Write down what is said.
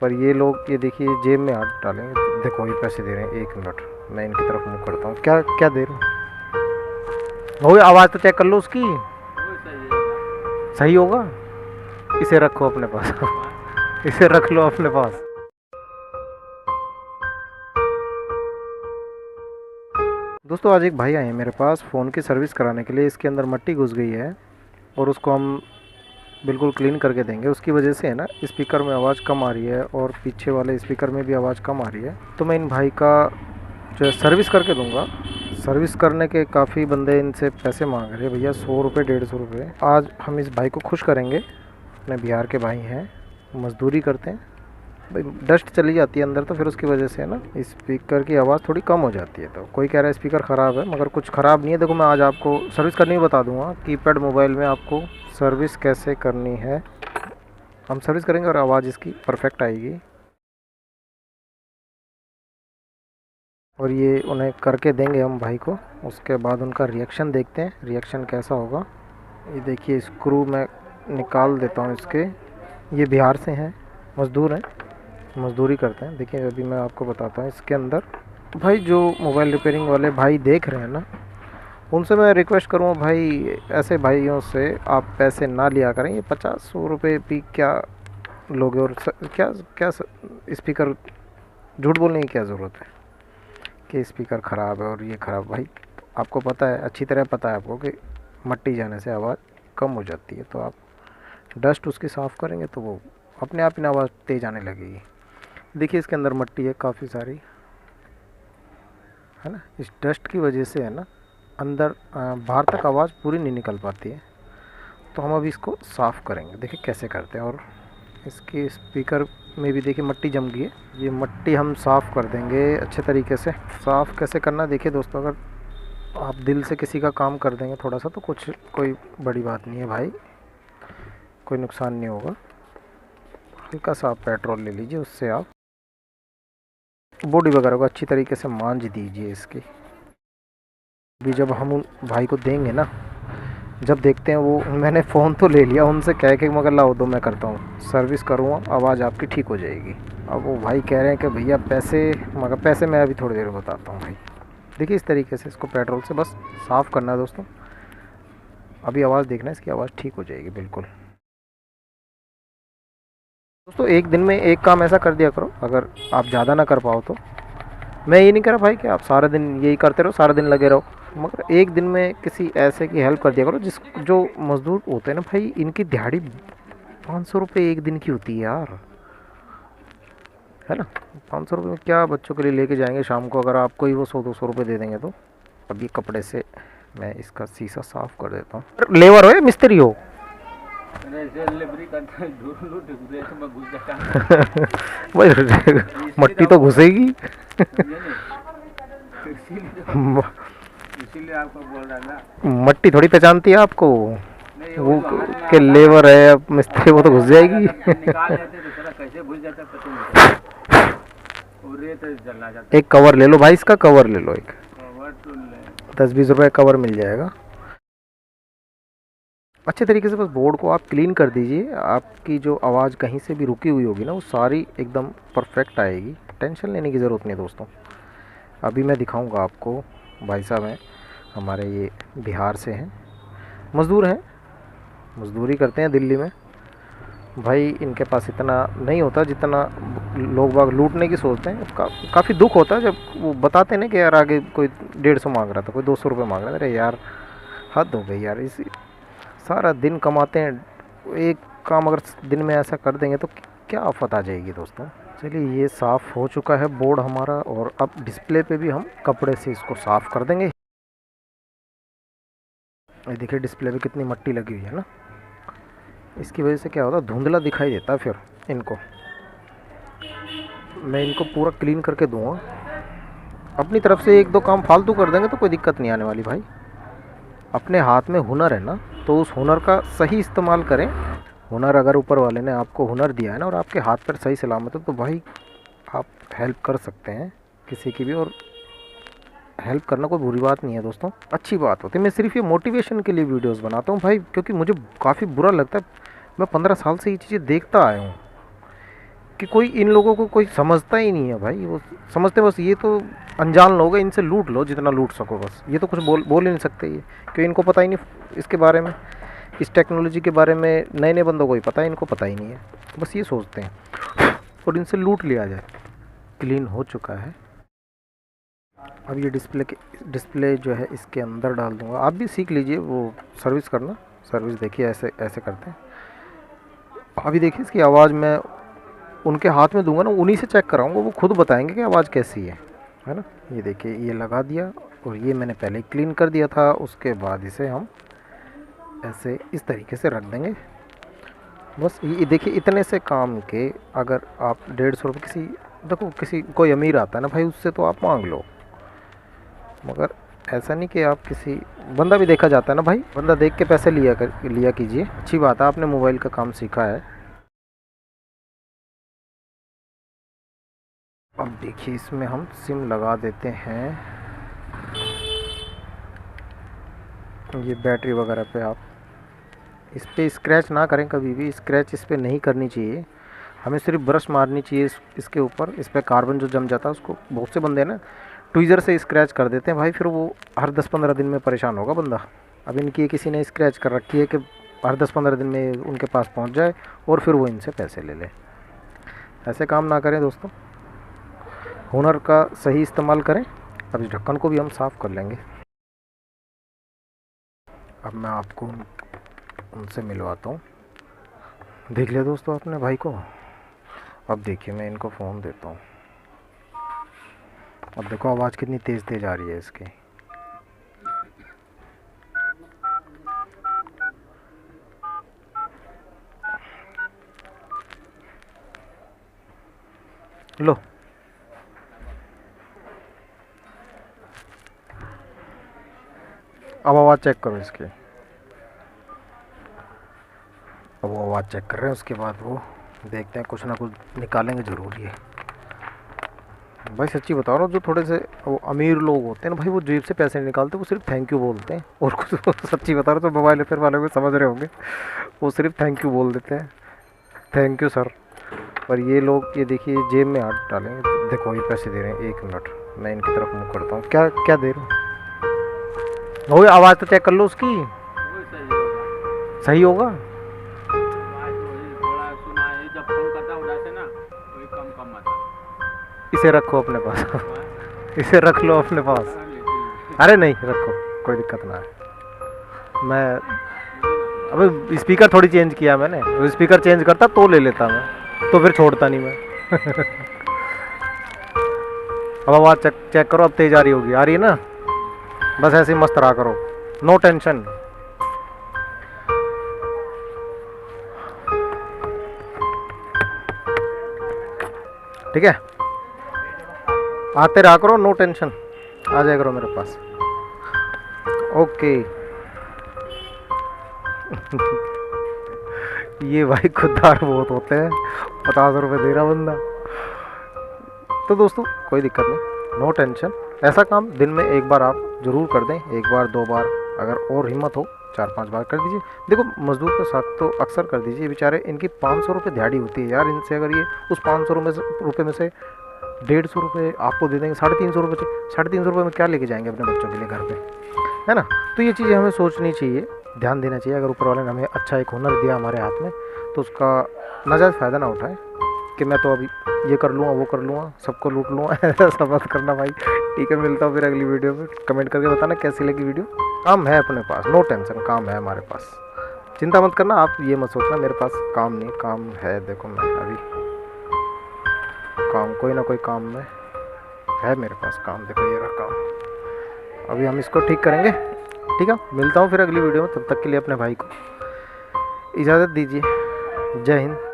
पर ये लोग ये देखिए जेब में हाथ डालेंगे। देखो ये पैसे दे रहे हैं, 1 मिनट मैं इनकी तरफ मुँह करता हूँ। क्या क्या दे रहे हो? हो आवाज़ तो चेक कर लो उसकी, सही होगा। इसे रखो अपने पास इसे रख लो अपने पास। दोस्तों आज एक भाई आए हैं मेरे पास फ़ोन की सर्विस कराने के लिए। इसके अंदर मट्टी घुस गई है और उसको हम बिल्कुल क्लीन करके देंगे। उसकी वजह से है ना स्पीकर में आवाज़ कम आ रही है और पीछे वाले स्पीकर में भी आवाज़ कम आ रही है। तो मैं इन भाई का जो है सर्विस करके दूंगा। सर्विस करने के काफ़ी बंदे इनसे पैसे मांग रहे हैं भैया, 100 रुपये 150 रुपये। आज हम इस भाई को खुश करेंगे। अपने बिहार के भाई हैं, मज़दूरी करते हैं भाई। डस्ट चली जाती है अंदर तो फिर उसकी वजह से है ना स्पीकर की आवाज़ थोड़ी कम हो जाती है। तो कोई कह रहा है स्पीकर ख़राब है, मगर कुछ ख़राब नहीं है। देखो मैं आज आपको सर्विस करनी भी बता दूंगा। कीपैड मोबाइल में आपको सर्विस कैसे करनी है हम सर्विस करेंगे और आवाज़ इसकी परफेक्ट आएगी। और ये उन्हें करके देंगे हम भाई को। उसके बाद उनका रिएक्शन देखते हैं, रिएक्शन कैसा होगा। ये देखिए स्क्रू मैं निकाल देता हूँ इसके। ये बिहार से हैं, मज़दूर हैं, मज़दूरी करते हैं। देखिए अभी मैं आपको बताता हूँ इसके अंदर। भाई जो मोबाइल रिपेयरिंग वाले भाई देख रहे हैं ना, उनसे मैं रिक्वेस्ट करूँगा भाई ऐसे भाइयों से आप पैसे ना लिया करें। ये 50-100 रुपये भी क्या लोगे? और क्या क्या स्पीकर झूठ बोलने की क्या ज़रूरत है कि स्पीकर ख़राब है और ये ख़राब। भाई आपको पता है, अच्छी तरह पता है आपको कि मट्टी जाने से आवाज़ कम हो जाती है। तो आप डस्ट उसकी साफ़ करेंगे तो वो अपने आप ही आवाज़ तेज़ आने लगेगी। देखिए इसके अंदर मट्टी है काफ़ी सारी, है ना। इस डस्ट की वजह से है ना अंदर बाहर तक आवाज़ पूरी नहीं निकल पाती है। तो हम अभी इसको साफ़ करेंगे, देखिए कैसे करते हैं। और इसके स्पीकर में भी देखिए मट्टी जम गई है। ये मट्टी हम साफ़ कर देंगे अच्छे तरीके से। साफ़ कैसे करना देखिए दोस्तों, अगर आप दिल से किसी का काम कर देंगे थोड़ा सा तो कोई बड़ी बात नहीं है भाई, कोई नुकसान नहीं होगा। हल्का सा आप पेट्रोल ले लीजिए, उससे आप बॉडी वगैरह को अच्छी तरीके से मांज दीजिए इसकी। अभी जब हम उन भाई को देंगे ना, जब देखते हैं वो, मैंने फ़ोन तो ले लिया उनसे कह के, मगर लाओ दो मैं करता हूँ सर्विस करूँगा, आवाज़ आपकी ठीक हो जाएगी। अब वो भाई कह रहे हैं कि भैया पैसे, मगर पैसे मैं अभी थोड़ी देर में बताता हूँ भाई। देखिए इस तरीके से इसको पेट्रोल से बस साफ़ करना है दोस्तों। अभी आवाज़ देखना है, इसकी आवाज़ ठीक हो जाएगी बिल्कुल। दोस्तों एक दिन में एक काम ऐसा कर दिया करो, अगर आप ज़्यादा ना कर पाओ तो। मैं ये नहीं कह रहा भाई कि आप सारा दिन यही करते रहो, सारा दिन लगे रहो, मगर एक दिन में किसी ऐसे की हेल्प कर दिया करो जो मज़दूर होते हैं ना भाई, इनकी दिहाड़ी 500 रुपये एक दिन की होती है यार, है ना। 500 रुपये में क्या बच्चों के लिए लेके जाएंगे शाम को, अगर आपको ही वो 100-200 रुपये दे देंगे तो। अभी कपड़े से मैं इसका शीशा साफ़ कर देता हूँ। लेबर हो या मिस्त्री हो? भाई मट्टी तो घुसेगी इसीलिए आपको बोल रहा ना, मट्टी थोड़ी पहचानती है आपको वो के लेबर है या मिस्त्री, वो तो घुस जाएगी निकाल लेते तो थोड़ा कैसे घुस जाता पता नहीं चलता। और रेत जला जाता। एक कवर ले लो भाई, इसका कवर ले लो, एक कवर तो ले 10-20 रुपये कवर मिल जाएगा। अच्छे तरीके से बस बोर्ड को आप क्लीन कर दीजिए। आपकी जो आवाज़ कहीं से भी रुकी हुई होगी ना, वो सारी एकदम परफेक्ट आएगी। टेंशन लेने की ज़रूरत नहीं है दोस्तों। अभी मैं दिखाऊंगा आपको। भाई साहब हैं हमारे, ये बिहार से हैं, मज़दूर हैं, मज़दूरी करते हैं दिल्ली में। भाई इनके पास इतना नहीं होता जितना लोग बाग लूटने की सोचते हैं। काफ़ी दुख होता है जब वो बताते हैं ना कि यार आगे कोई 150 मांग रहा था, कोई 200 रुपये मांग रहा था। अरे यार हद हो गई यार, इसी सारा दिन कमाते हैं, एक काम अगर दिन में ऐसा कर देंगे तो क्या आफत आ जाएगी दोस्तों। चलिए ये साफ़ हो चुका है बोर्ड हमारा, और अब डिस्प्ले पे भी हम कपड़े से इसको साफ़ कर देंगे। ये देखिए डिस्प्ले पे कितनी मट्टी लगी हुई है ना, इसकी वजह से क्या होता है धुंधला दिखाई देता है। फिर इनको मैं इनको पूरा क्लीन करके दूंगा। अपनी तरफ से 1-2 काम फालतू कर देंगे तो कोई दिक्कत नहीं आने वाली भाई। अपने हाथ में हुनर है ना, तो उस हुनर का सही इस्तेमाल करें। हुनर अगर ऊपर वाले ने आपको हुनर दिया है ना, और आपके हाथ पर सही सलामत है, तो भाई आप हेल्प कर सकते हैं किसी की भी। और हेल्प करना कोई बुरी बात नहीं है दोस्तों, अच्छी बात होती है। मैं सिर्फ ये मोटिवेशन के लिए वीडियोस बनाता हूँ भाई, क्योंकि मुझे काफ़ी बुरा लगता है। मैं 15 साल से ये चीज़ें देखता आया हूँ कि कोई इन लोगों को कोई समझता ही नहीं है भाई। वो समझते बस ये तो अनजान लोग हैं, इनसे लूट लो जितना लूट सको बस। ये तो कुछ बोल ही नहीं सकते ये, क्योंकि इनको पता ही नहीं इसके बारे में, इस टेक्नोलॉजी के बारे में नए नए बंदों को ही पता है, इनको पता ही नहीं है। बस ये सोचते हैं और इनसे लूट लिया जाए। क्लीन हो चुका है। अब ये डिस्प्ले जो है इसके अंदर डाल दूंगा। आप भी सीख लीजिए वो सर्विस करना। सर्विस देखिए ऐसे ऐसे करते हैं। अभी देखिए इसकी आवाज़ मैं उनके हाथ में दूंगा ना, उन्हीं से चेक कराऊंगा, वो खुद बताएंगे कि आवाज़ कैसी है ना। ये देखिए ये लगा दिया और ये मैंने पहले क्लीन कर दिया था। उसके बाद इसे हम ऐसे इस तरीके से रख देंगे। बस ये देखिए इतने से काम के अगर आप 150 रुपये किसी, देखो किसी कोई अमीर आता है ना भाई, उससे तो आप मांग लो, मगर ऐसा नहीं कि आप किसी बंदा भी देखा जाता है ना भाई, बंदा देख के पैसे लिया कीजिए। अच्छी बात है आपने मोबाइल का काम सीखा है। अब देखिए इसमें हम सिम लगा देते हैं। ये बैटरी वगैरह पे आप इस पे स्क्रैच ना करें कभी भी। स्क्रैच इस पे नहीं करनी चाहिए, हमें सिर्फ ब्रश मारनी चाहिए इसके ऊपर। इस पे कार्बन जो जम जाता है उसको बहुत से बंदे ना ट्वीज़र से स्क्रैच कर देते हैं भाई, फिर वो हर 10-15 दिन में परेशान होगा बंदा। अब इनकी किसी ने स्क्रैच कर रखी है कि हर 10-15 दिन में उनके पास पहुंच जाए और फिर वो इनसे पैसे ले ले। ऐसे काम ना करें दोस्तों, हुनर का सही इस्तेमाल करें। अब इस ढक्कन को भी हम साफ़ कर लेंगे। अब मैं आपको उनसे मिलवाता हूँ। देख लिया दोस्तों अपने भाई को। अब देखिए मैं इनको फ़ोन देता हूँ। अब देखो आवाज़ कितनी तेज़ तेज़ आ रही है इसकी। लो अब आवाज़ चेक करो इसकी। अब वो आवाज़ चेक कर रहे हैं, उसके बाद वो देखते हैं कुछ ना कुछ निकालेंगे ज़रूरी है। भाई सच्ची बता रहा हूँ, जो थोड़े से वो अमीर लोग होते हैं ना भाई, वो जेब से पैसे नहीं निकालते, वो सिर्फ थैंक यू बोलते हैं और कुछ सच्ची बता रहा हूँ, तो मोबाइल रिपेयर वाले को समझ रहे होंगे, वो सिर्फ थैंक यू बोल देते हैं, थैंक यू सर। पर ये लोग ये देखिए जेब में हाथ डालेंगे। देखो ये पैसे दे रहे हैं, 1 मिनट मैं इनकी तरफ मुँह करता हूँ। क्या क्या दे रहे हो? वो आवाज़ तो चेक कर लो उसकी, सही होगा। इसे रखो अपने पास इसे रख लो अपने पास। अरे नहीं रखो, कोई दिक्कत ना है। मैं अबे स्पीकर थोड़ी चेंज किया मैंने, वो स्पीकर चेंज करता तो ले लेता मैं, तो फिर छोड़ता नहीं मैं। अब आवाज़ चेक करो, अब तेज आ रही है ना। बस ऐसे ही मस्त रहा करो, नो टेंशन। ठीक है, आते रहा करो, नो टेंशन, आ जाया करो मेरे पास। ओके। ये भाई खुददार बहुत होते हैं, 50 रुपये दे रहा बंदा। तो दोस्तों कोई दिक्कत नहीं, नो टेंशन। ऐसा काम दिन में 1 बार आप ज़रूर कर दें, 1 बार 2 बार, अगर और हिम्मत हो 4-5 बार कर दीजिए। देखो मजदूर के साथ तो अक्सर कर दीजिए, बेचारे इनकी 500 रुपये दिहाड़ी होती है यार। इनसे अगर ये उस 500 रुपये में से 150 रुपये आपको दे देंगे, 350 रुपये, 350 रुपये में क्या लेके जाएंगे अपने बच्चों के लिए घर पे, है ना। तो ये चीज़ें हमें सोचनी चाहिए, ध्यान देना चाहिए। अगर ऊपर वाले ने हमें अच्छा एक हुनर दिया हमारे हाथ में, तो उसका नाजायज़ फ़ायदा ना उठाएं कि मैं तो अभी ये कर लूँगा वो कर लूँगा, सबको लूट लूँगा। ऐसा मत करना भाई। ठीक है, मिलता हूँ फिर अगली वीडियो में। कमेंट करके बताना कैसी लगी वीडियो। काम है अपने पास, नो टेंशन, काम है हमारे पास, चिंता मत करना। आप ये मत सोचना मेरे पास काम नहीं, काम है। देखो मैं अभी काम, कोई ना कोई काम में है मेरे पास काम। देखो ये रहा काम, अभी हम इसको ठीक करेंगे। ठीक है, मिलता हूँ फिर अगली वीडियो में। तब तक के लिए अपने भाई को इजाज़त दीजिए। जय हिंद।